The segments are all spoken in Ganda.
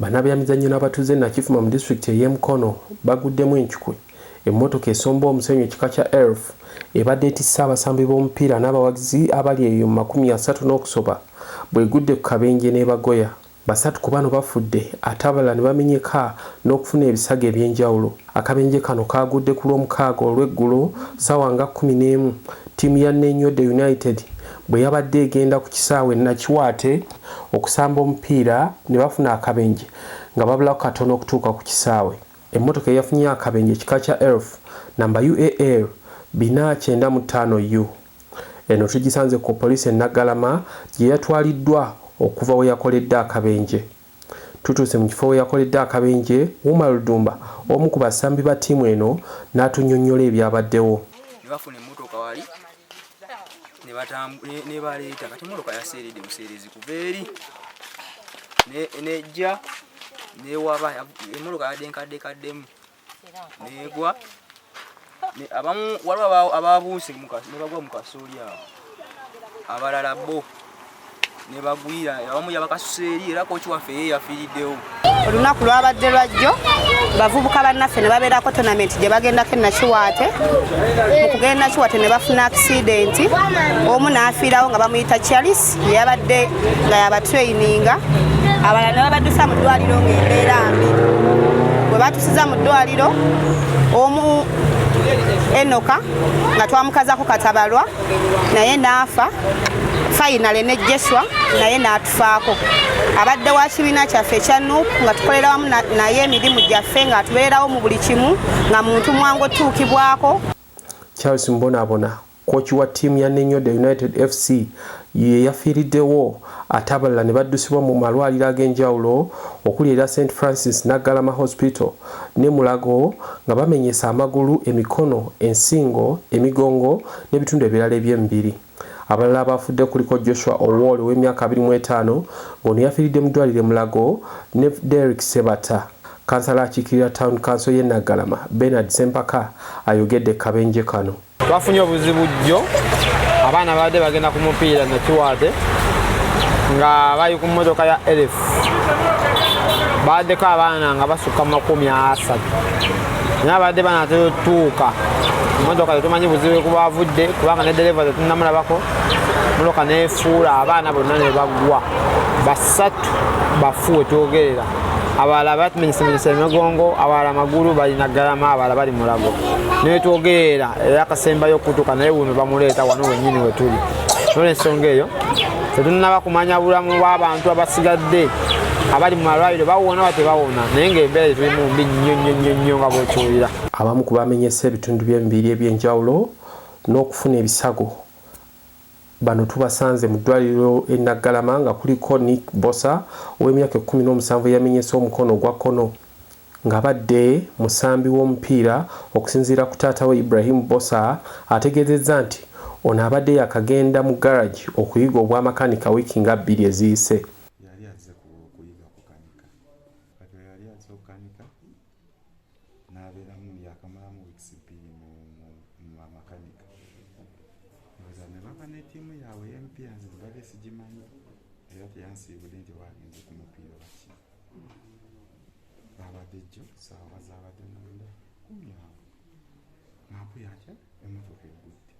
Bannabyamizannyo n'abatuuze Nakifuma mu disitulikiti ey'e Mukono baguddemu enkikwe. Emmotoka esomba omusenyu ekika kya elf ebadde etisse abasambi b'omupiira n'abawagizi abali eyo mu 30 n'okusoba bw'egudde ku kabenje n'ebagoya. Basatu ku bano bafudde ate abalala ne bamenyeka n'okufuna ebisago eby'enjawulo. Akabenje kano kaagudde ku Lwomukaaga olw'eggulo ssaawa nga 11 ttiimu ya Nakiwaate United bwe yabadde egenda ku kisaawe Nakiwaate okusamba omupiira ne bafuna akabenje nga babulako katono okutuuka ku kisaawe. Emmotoka eyafunye akabenje ekika kya elf namba UAL 495U. Eno tugisanze ku poliisi e Naggalama gye yatwaliddwa okuva we yakoledde akabenje. Tutuuse mu kifo we yakoledde akabenje, Umar Ludumba omu ku basambi ba ttiimu eno n'atunnyonnyola ebyabaddewo. Ne bafuna emmotoka wali ne baleeta kati emmotoka yaseeredde buseerezi kuva eri nejja newaba emmotoka yadenkaddekaddemu negwa abamu waliwo ababuuse ne bagwa mu kasooli awo abalala bo ne bagwira abamu yabakasuseeri era kooki waffe ye yafiiriddewo. Olunaku lwabadde lwajjo bavubuka bannaffe ne babeerako tonamenti gye bagendako e Nakiwaate. Mu kugenda Nakiwaate ne bafuna akisidenti, omu n'afiirawo nga bamuyita Charles yabadde nga yabatrayininga, abalala ne babaddusa mu ddwaliro ng'embeera mbi. Bwe batusiza mu ddwaliro omu Enoka nga twamukazaako katabalwa naye n'afa. Finale ne Jeswa naye n'atufaako. Abadde wa kibiina kyaffe ekya NUP nga tukolera wamu naye emirimu gyaffe nga tubeerawo mu buli kimu nga muntu mwangu otuukibwako. Charles Mbonabona kooki wa ttiimu ya Nakiwaate United FC ye yafiiriddewo ate abalala ne baddusibwa mu malwaliro ag'enjawulo okuli era St Francis Naggalama Hospital ne Mulago nga bamenyesa amagulu, emikono, ensingo, emigongo n'ebitundu ebirala eby'emibiri. Abalala abafudde kuliko Joshua Owol w'emyaka 25 ng'ono yafiiridde mu ddwaliro Mulago ne Derek Sebata. Kansala akiikirira Town Council y'e Naggalama Bernard Sempaka ayogedde kabenje kano. Bafunye obuzibu jjo abaana badde bagenda ku mupiira Nakiwaate nga bali ku mmotoka ya elf. Baddeko abaana nga basukka mu 30 naye abadde banatuuka emmotoka tetumanyi buzibu kuba avudde kubanga ne dereva tetunnamulabako. Emmotoka neefuula abaana bonna ne bagwa basatu bafu wetwogerera. Abalala batumenyesemenyesa emigongo, abalala amagulu bali Naggalama, abalala bali Mulago netwogerera era akasembayo okutuuka naye buno bamuleeta wano wennyini we tuli. N'olw'ensonga eyo tetunnaba kumanya bulamu bw'abantu abasigadde abali mu malwaliro bawona wa tebawona naye ng'embeera tulimu mbi nnyo nga bw'okiwulira. Abamu ku bamenyesa ebitundu by'emibiri eby'enjawulo n'okufuna ebisago bano tubasanze mu ddwaliro e Naggalama nga kuliko Nick Bosa ow'emyaka 17 yamenyesa omukono ogwa kkono ng'abadde musambi w'omupiira okusinziira ku taata we Ibrahim Bosa ategeezezza nti ono abadde yakagenda mu garage okuyiga obwamakanika wiiki nga 2 eziyise. Tiimu yaabwe y'emipiira nze mbadde sigimanyi era teyansiibudde nti bagenze ku mupiira baki babadde jjo saawa zaabadde munda 10 ngampu yatya emmotoka egudde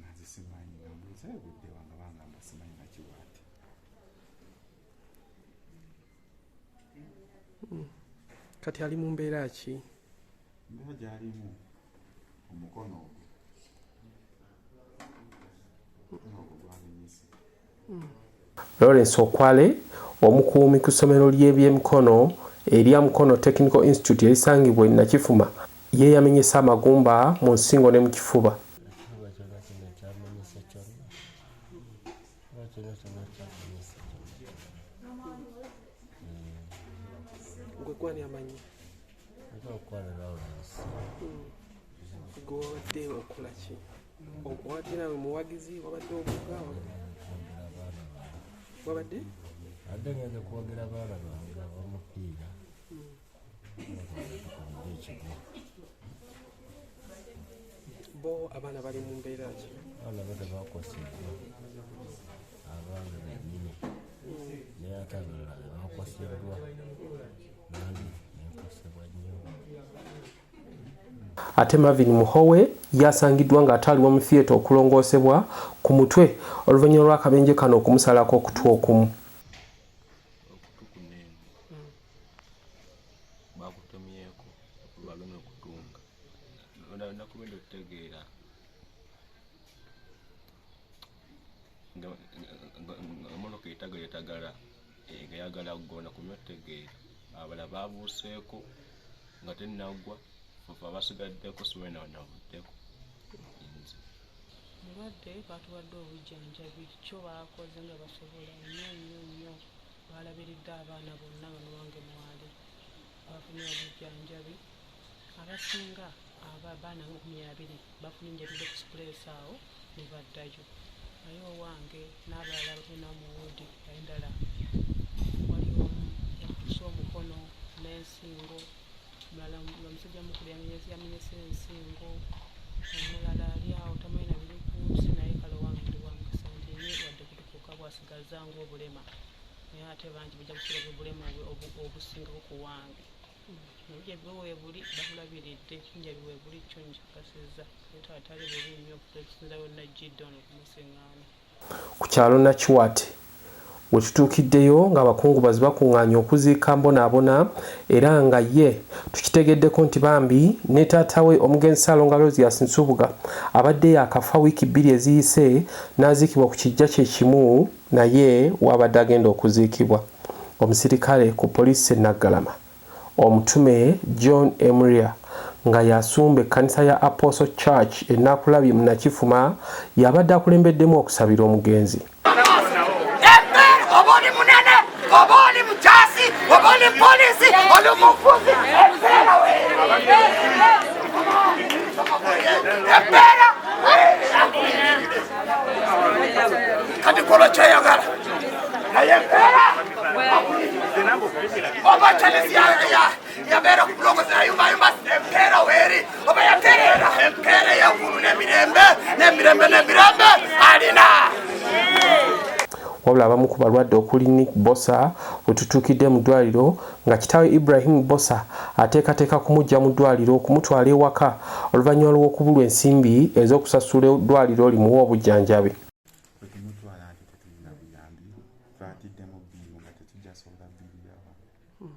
naze simanyi ngambuuza egudde wanga bangamba simanyi Nakiwaate. Kati ali mu mbeera ki? Mbeera gy'alimu omukono Lawrence Okwale omukuumi ku ssomero ly'ebyemikono erya Mukono Technical Institute erisangibwa e Nakifuma ye yamenyesa amagumba mu nsingo ne mu kifuba. Wabadde nawe muwagizi wabadde obuga wabadde? Adde ngeze kwogera abaana bange abamupiira. Bo abaana bali mu mbeera ki? Abaana badde bakoseddwa abaana bennyini naye ate abalala yakosebwa nange nenkosebwa nnyo. Ate Marvin Muhowe yasangiddwa ng'atwalibwa mu theatre okulongoosebwa ku mutwe oluvannyuma lw'akabenje kano okumusalako okutwa okumu. bakutomyeko olwalumye okutunga nakubenda okutegeera emmotoka etagala nga yagala kugona kumya otegeera abalala babuuseeko nga tennaggwa abasigaddeko siwena wanavuddeko. Mulwadde batuwadde obujjanjabi kyo baakoze nga basobola nnyo balabiridde abaana bonna bano wange mwali bafunye obujjanjabi abasinga abaana 20 bafunye enjabiro express awo ne baddayo naye owange n'abalala batulina mu woodi endala waliwo yakutuse omukono n'ensingo mulala omusajja mukulu yamenyese ensingo omulala ali awo tamanyi na biri ku nsi naye kale wange ndi wamukisa nti ye wadde kutukuka bwasigaza ng'obulema naye ate bangi bajja kusulaga obulema obusingako ku wange njabi weebuli bakulabiridde njabi weebuli kyo nkikasiza ate atali bubi nnyo okusinza yonna jjidde ono okumusiŋŋaana. Ku kyalo Nakiwaate we tutuukiddeyo ng'abakungubazi bakuŋŋaanya okuziika mbonaabona era nga ye tukitegeddeko nti bambi ne taata we omugenzi Ssaalonga Rosias Nsubuga abadde yaakafa wiiki 2 eziyise n'aziikibwa ku kijja kye kimu naye wabadde agenda okuziikibwa. Omusirikale ku poliisi Naggalama omutume John Emria nga yasumba ekkanisa ya Apostle Church ennakulabye mu Nakifuma yabadde akulembeddemu okusabira omugenzi. Wabula abamu ku balwadde okuli Nick Bosa we tutuukidde mu ddwaliro nga kitaawe Ibrahim Bosa ateekateeka kumujja mu ddwaliro okumutwala ewaka oluvannyuma lw'okubulwa ensimbi ez'okusasula eddwaliro limuwa obujjanjabi. Tumutwala nti tetulina buyambi twatiddemu bbiiru nga tetujjasobola bbiiru y'abantu.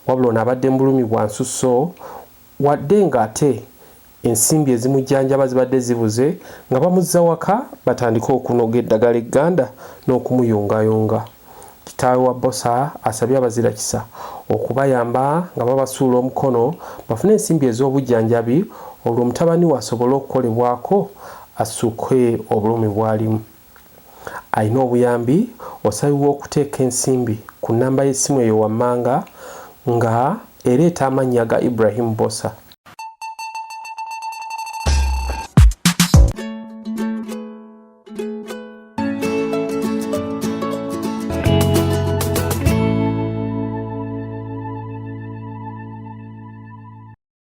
Wabula ono abadde mbulumi bwa nsusso wadde ng'ate ensimbi ezimujjanjaba zibadde zibuze nga bamuzza waka batandika okunoga eddagala egganda n'okumuyungayunga. Kitaawe wa Bosa asabye abazirakisa okubayamba nga babasuula omukono bafune ensimbi ez'obujjanjabi olwo mutabani we asobole okukolebwako assuke obulumi bw'alimu. Alina obuyambi osabibwa okuteeka ensimbi ku nnamba y'essimu eyo wammanga nga ereeta amannya ga Ibrahim Bosa.